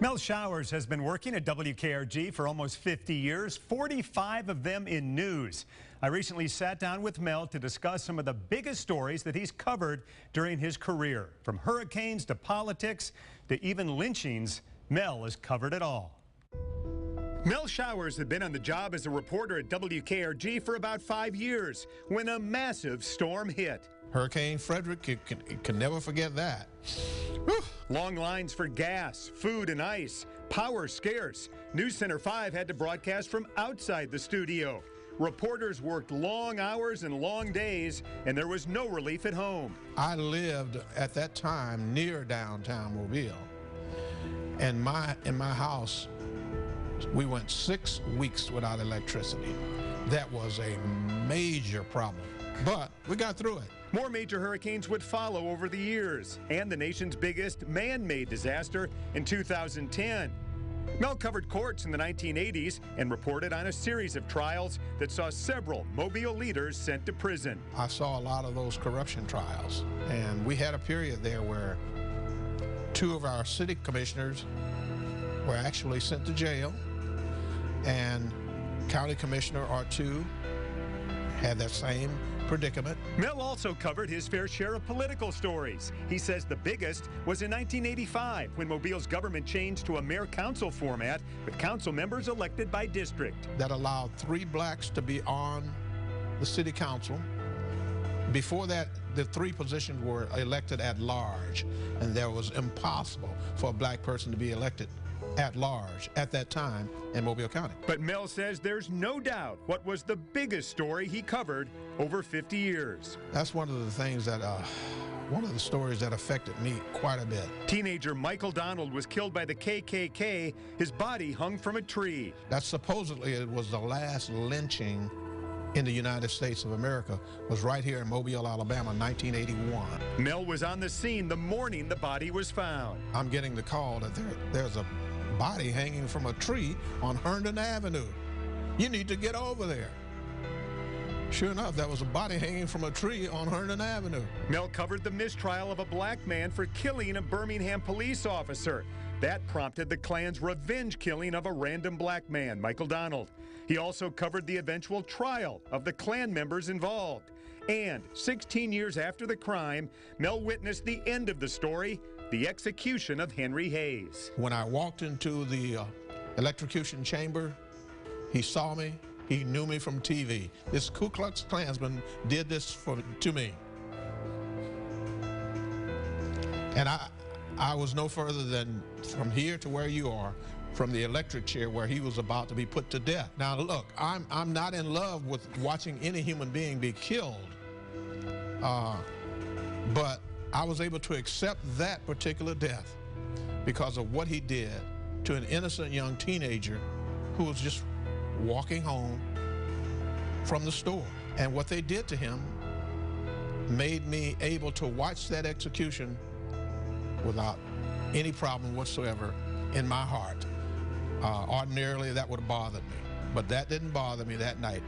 Mel Showers has been working at WKRG for almost 50 years, 45 of them in news. I recently sat down with Mel to discuss some of the biggest stories that he's covered during his career. From hurricanes to politics to even lynchings, Mel has covered it all. Mel Showers had been on the job as a reporter at WKRG for about 5 years when a massive storm hit. Hurricane Frederick, you can never forget that. Whew. Long lines for gas, food, and ice. Power scarce. News Center 5 had to broadcast from outside the studio. Reporters worked long hours and long days, and there was no relief at home. I lived at that time near downtown Mobile. And in my house, we went 6 weeks without electricity. That was a major problem, but we got through it. More major hurricanes would follow over the years, and the nation's biggest man-made disaster in 2010. Mel covered courts in the 1980s and reported on a series of trials that saw several Mobile leaders sent to prison. I saw a lot of those corruption trials, and we had a period there where 2 of our city commissioners were actually sent to jail, and county commissioner or 2 had that same predicament. Mel also covered his fair share of political stories. He says the biggest was in 1985 when Mobile's government changed to a mayor-council format with council members elected by district. That allowed 3 blacks to be on the city council. Before that, the 3 positions were elected at large, and there was impossible for a black person to be elected at large at that time in Mobile County. But Mel says there's no doubt what was the biggest story he covered over 50 years. That's one of the things that, one of the stories that affected me quite a bit. Teenager Michael Donald was killed by the KKK. His body hung from a tree. That supposedly it was the last lynching in the United States of America, was right here in Mobile, Alabama, 1981. Mel was on the scene the morning the body was found. I'm getting the call that there's a body hanging from a tree on Herndon Avenue. You need to get over there. Sure enough, there was a body hanging from a tree on Herndon Avenue. Mel covered the mistrial of a black man for killing a Birmingham police officer. That prompted the Klan's revenge killing of a random black man, Michael Donald. He also covered the eventual trial of the Klan members involved. And 16 years after the crime, Mel witnessed the end of the story, the execution of Henry Hayes. When I walked into the electrocution chamber, he saw me. He knew me from TV. This Ku Klux Klansman did this to me. And I was no further than from here to where you are, from the electric chair where he was about to be put to death. Now look, I'm not in love with watching any human being be killed, but I was able to accept that particular death because of what he did to an innocent young teenager who was just walking home from the store. And what they did to him made me able to watch that execution without any problem whatsoever in my heart. Ordinarily, that would have bothered me, but that didn't bother me that night.